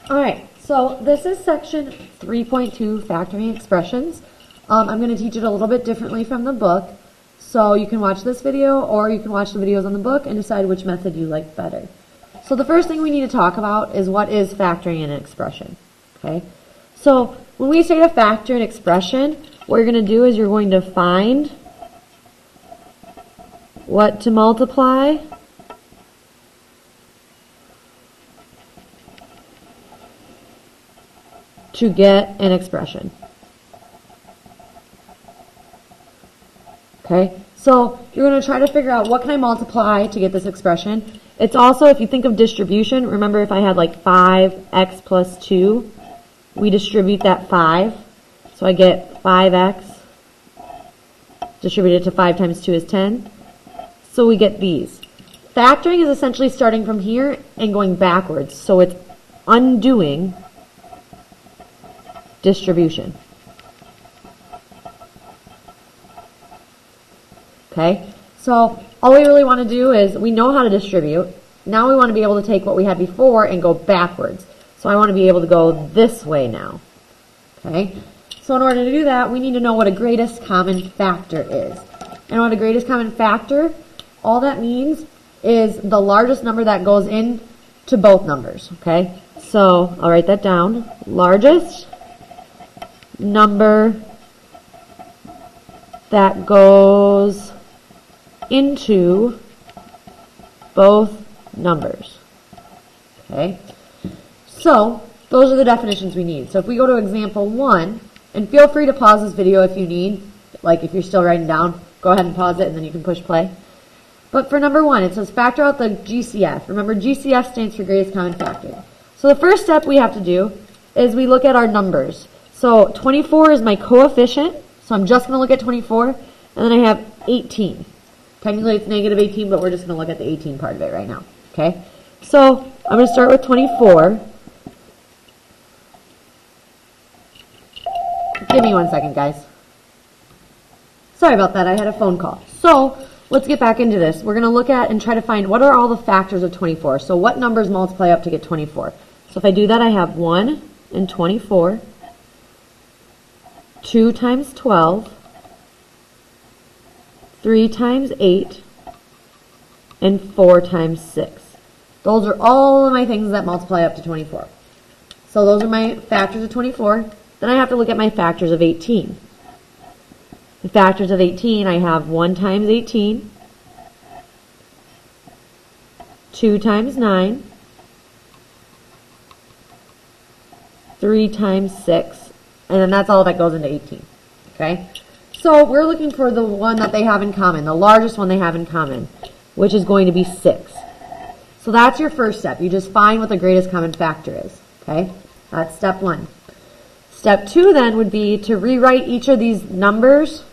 Alright, so this is section 3.2, factoring expressions. I'm going to teach it a little bit differently from the book. So you can watch this video or you can watch the videos on the book and decide which method you like better. So the first thing we need to talk about is what is factoring an expression. Okay? So when we say to factor an expression, what you're going to do is you're going to find what to multiply to get an expression. Okay, so you're going to try to figure out what can I multiply to get this expression. It's also, if you think of distribution, remember if I had like 5x plus 2, we distribute that 5. So I get 5x distributed to 5 times 2 is 10. So we get these. Factoring is essentially starting from here and going backwards. So it's undoing distribution. Okay, so all we really want to do is, we know how to distribute. Now we want to be able to take what we had before and go backwards. So I want to be able to go this way now. Okay, so in order to do that, we need to know what a greatest common factor is. And what a greatest common factor, all that means is the largest number that goes in to both numbers. Okay, so I'll write that down. Largest number that goes into both numbers. Okay, so those are the definitions we need. So if we go to example 1, and feel free to pause this video if you need, like if you're still writing down, go ahead and pause it and then you can push play. But for number 1, it says factor out the GCF. Remember, GCF stands for greatest common factor. So the first step we have to do is we look at our numbers. So 24 is my coefficient, so I'm just going to look at 24, and then I have 18. Technically it's negative 18, but we're just going to look at the 18 part of it right now. Okay, so I'm going to start with 24. Give me 1 second, guys. Sorry about that, I had a phone call. So let's get back into this. We're going to look at and try to find what are all the factors of 24. So what numbers multiply up to get 24? So if I do that, I have 1 and 24. 2 times 12, 3 times 8, and 4 times 6. Those are all of my things that multiply up to 24. So those are my factors of 24. Then I have to look at my factors of 18. The factors of 18, I have 1 times 18, 2 times 9, 3 times 6, and then that's all that goes into 18. Okay? So we're looking for the one that they have in common, the largest one they have in common, which is going to be 6. So that's your first step. You just find what the greatest common factor is. Okay? That's step 1. Step 2 then would be to rewrite each of these numbers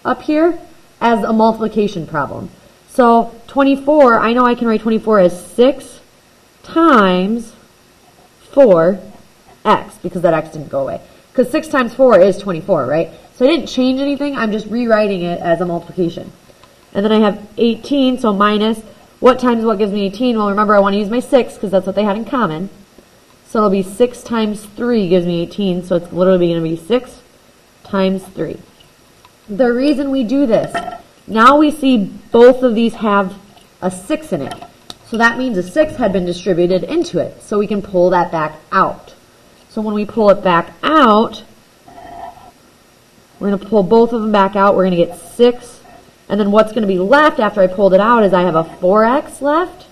up here as a multiplication problem. So 24, I know I can write 24 as 6 times 4x, because that x didn't go away. Because 6 times 4 is 24, right? So I didn't change anything, I'm just rewriting it as a multiplication. And then I have 18, so minus, what times what gives me 18? Well, remember I want to use my 6, because that's what they had in common. So it'll be 6 times 3 gives me 18, so it's literally going to be 6 times 3. The reason we do this, now we see both of these have a 6 in it. So that means a 6 had been distributed into it, so we can pull that back out. So when we pull it back out, we're going to pull both of them back out. We're going to get 6. And then what's going to be left after I pulled it out is I have a 4x left.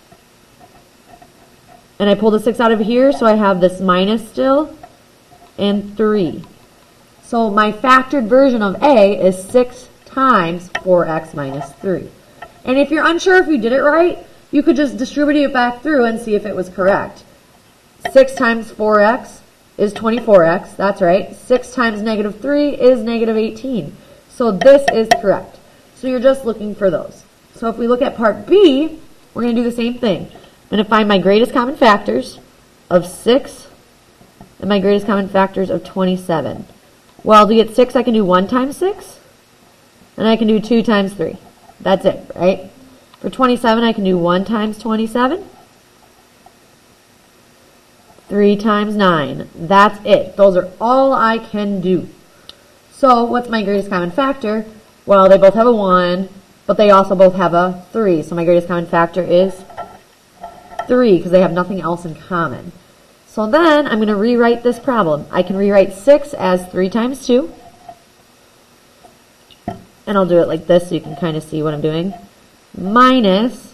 And I pulled a 6 out of here, so I have this minus still, and 3. So my factored version of A is 6 times 4x minus 3. And if you're unsure if you did it right, you could just distribute it back through and see if it was correct. 6 times 4x is 24x, that's right. 6 times negative 3 is negative 18. So this is correct. So you're just looking for those. So if we look at part B, we're going to do the same thing. I'm going to find my greatest common factors of 6 and my greatest common factors of 27. Well, to get 6, I can do 1 times 6, and I can do 2 times 3. That's it, right? For 27, I can do 1 times 27, 3 times 9. That's it. Those are all I can do. So what's my greatest common factor? Well, they both have a 1, but they also both have a 3. So my greatest common factor is 3 because they have nothing else in common. So then I'm going to rewrite this problem. I can rewrite 6 as 3 times 2. And I'll do it like this so you can kind of see what I'm doing. Minus,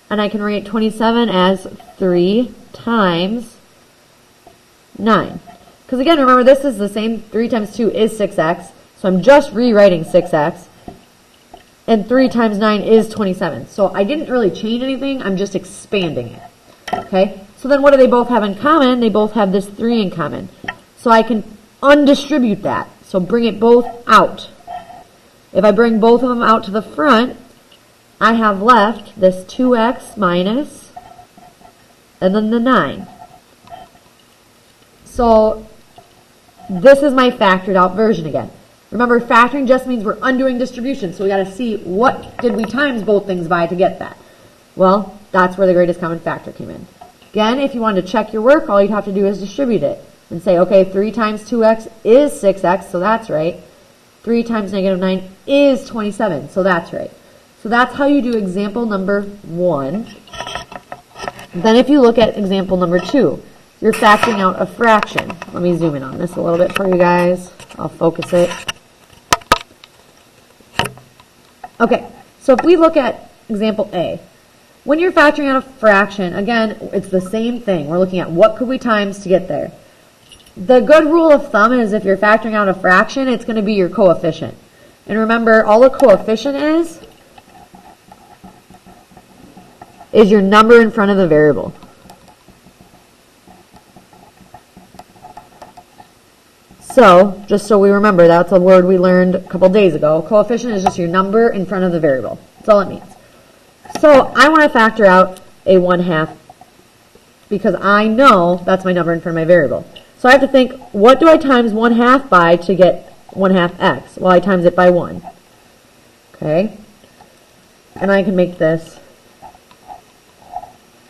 and I can write 27 as 3 times 9. Because again, remember this is the same, 3 times 2 is 6x, so I'm just rewriting 6x. And 3 times 9 is 27. So I didn't really change anything, I'm just expanding it. Okay, so then what do they both have in common? They both have this 3 in common. So I can undistribute that, so bring it both out. If I bring both of them out to the front, I have left this 2x minus, and then the 9. So this is my factored out version again. Remember, factoring just means we're undoing distribution, so we got to see what did we times both things by to get that. Well, that's where the greatest common factor came in. Again, if you wanted to check your work, all you'd have to do is distribute it and say, okay, 3 times 2x is 6x, so that's right. 3 times negative 9 is 27, so that's right. So that's how you do example number 1. Then if you look at example number 2, you're factoring out a fraction. Let me zoom in on this a little bit for you guys. I'll focus it. Okay, so if we look at example A, when you're factoring out a fraction, again, it's the same thing. We're looking at what could we times to get there. The good rule of thumb is if you're factoring out a fraction, it's going to be your coefficient. And remember, all a coefficient is your number in front of the variable. So, just so we remember, that's a word we learned a couple days ago. Coefficient is just your number in front of the variable. That's all it means. So, I want to factor out a 1/2 because I know that's my number in front of my variable. So I have to think, what do I times 1/2 by to get 1/2 x? Well, I times it by 1. Okay? And I can make this.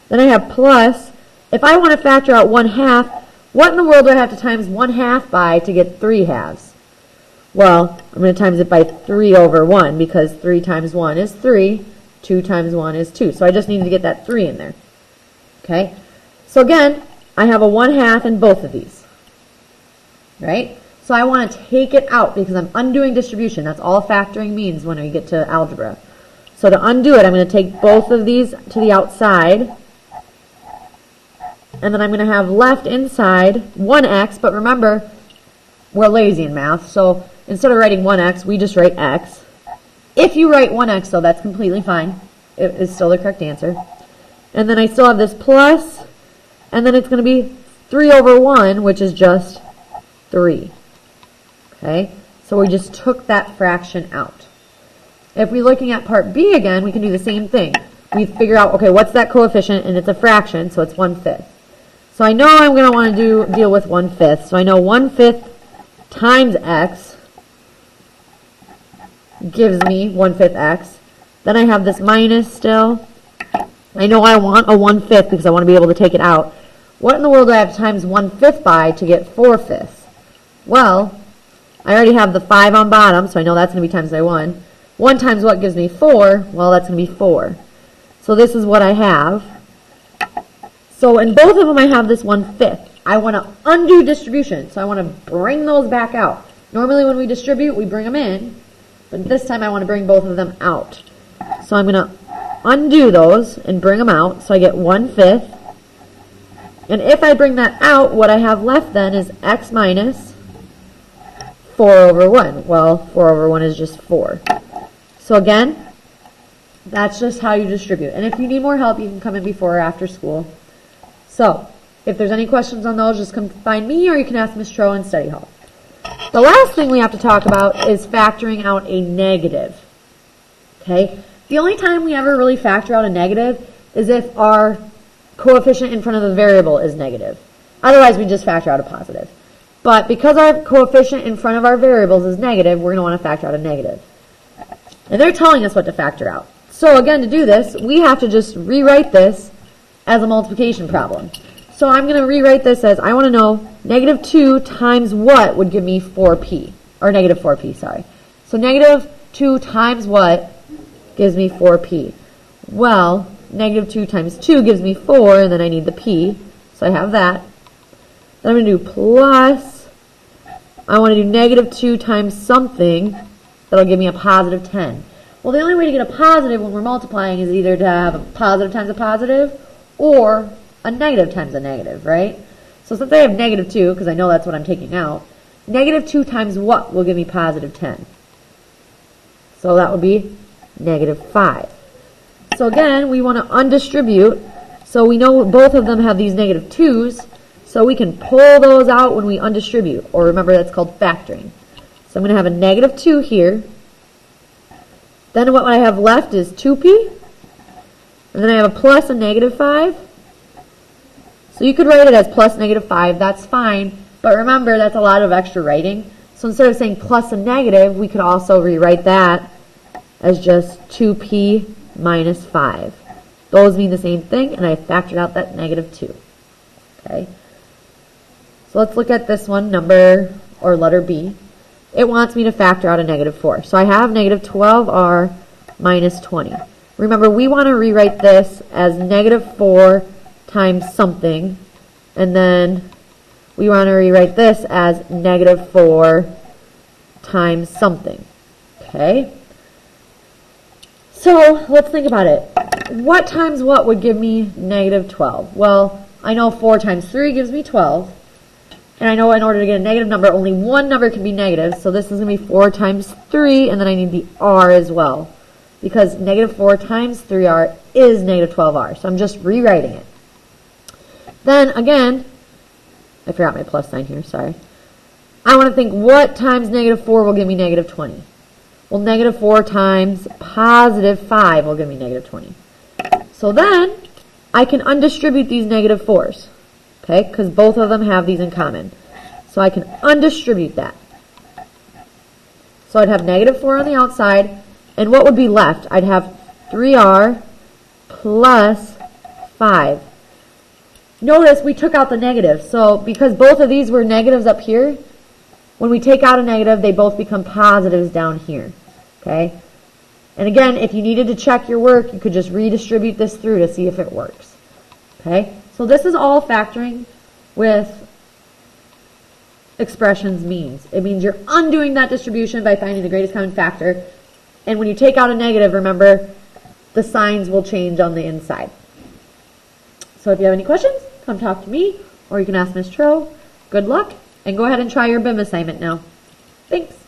Then I have plus, if I want to factor out 1/2, what in the world do I have to times 1/2 by to get 3/2? Well, I'm going to times it by 3 over 1 because 3 times 1 is 3, 2 times 1 is 2. So I just need to get that 3 in there. Okay? So again, I have a 1/2 in both of these. Right? So I want to take it out because I'm undoing distribution. That's all factoring means when we get to algebra. So to undo it, I'm going to take both of these to the outside. And then I'm going to have left inside 1x. But remember, we're lazy in math. So instead of writing 1x, we just write x. If you write 1x, though, that's completely fine. It is still the correct answer. And then I still have this plus. And then it's going to be 3 over 1, which is just 3. Okay, so we just took that fraction out. If we're looking at part B again, we can do the same thing. We figure out, okay, what's that coefficient? And it's a fraction, so it's 1/5. So I know I'm going to want to deal with 1/5. So I know 1/5 times x gives me 1/5 x. Then I have this minus still. I know I want a 1/5 because I want to be able to take it out. What in the world do I have to times 1/5 by to get 4/5? Well, I already have the 5 on bottom, so I know that's going to be times by 1. 1 times what gives me 4? Well, that's going to be 4. So this is what I have. So in both of them, I have this 1/5. I want to undo distribution, so I want to bring those back out. Normally when we distribute, we bring them in, but this time I want to bring both of them out. So I'm going to undo those and bring them out, so I get 1/5. And if I bring that out, what I have left then is x minus 4 over 1. Well, 4 over 1 is just 4. So again, that's just how you distribute. And if you need more help, you can come in before or after school. So, if there's any questions on those, just come find me or you can ask Ms. Tro in study hall. The last thing we have to talk about is factoring out a negative. Okay? The only time we ever really factor out a negative is if our coefficient in front of the variable is negative. Otherwise, we just factor out a positive. But because our coefficient in front of our variables is negative, we're going to want to factor out a negative. And they're telling us what to factor out. So again, to do this, we have to just rewrite this as a multiplication problem. So I'm going to rewrite this as, I want to know negative 2 times what would give me 4p, or negative 4p, sorry. So negative 2 times what gives me 4p? Well, negative 2 times 2 gives me 4, and then I need the p, so I have that. Then I'm going to do plus, I want to do negative 2 times something, that'll give me a positive 10. Well, the only way to get a positive when we're multiplying is either to have a positive times a positive, or a negative times a negative, right? So since I have negative 2, because I know that's what I'm taking out, negative 2 times what will give me positive 10? So that would be negative 5. So again, we want to undistribute. So we know both of them have these negative 2's, so we can pull those out when we undistribute. Or remember, that's called factoring. So I'm going to have a negative 2 here. Then what I have left is 2p. And then I have a plus a negative 5. So you could write it as plus negative 5. That's fine. But remember, that's a lot of extra writing. So instead of saying plus a negative, we could also rewrite that as just 2p minus 5. Those mean the same thing, and I factored out that negative 2. Okay. So let's look at this one, number or letter B. It wants me to factor out a negative 4. So I have negative 12r minus 20. Remember, we want to rewrite this as negative 4 times something, and then we want to rewrite this as negative 4 times something. Okay? So let's think about it. What times what would give me negative 12? Well, I know 4 times 3 gives me 12. And I know in order to get a negative number, only one number can be negative. So this is going to be 4 times 3, and then I need the r as well. Because negative 4 times 3r is negative 12r. So I'm just rewriting it. Then again, I forgot my plus sign here, sorry. I want to think what times negative 4 will give me negative 20. Well, negative 4 times positive 5 will give me negative 20. So then I can undistribute these negative 4's. Okay, because both of them have these in common. So I can undistribute that. So I'd have negative 4 on the outside, and what would be left? I'd have 3r plus 5. Notice we took out the negative. So because both of these were negatives up here, when we take out a negative, they both become positives down here. Okay? And again, if you needed to check your work, you could just redistribute this through to see if it works. Okay? So this is all factoring with expressions means. It means you're undoing that distribution by finding the greatest common factor. And when you take out a negative, remember, the signs will change on the inside. So if you have any questions, come talk to me, or you can ask Ms. Tro. Good luck, and go ahead and try your BIM assignment now. Thanks.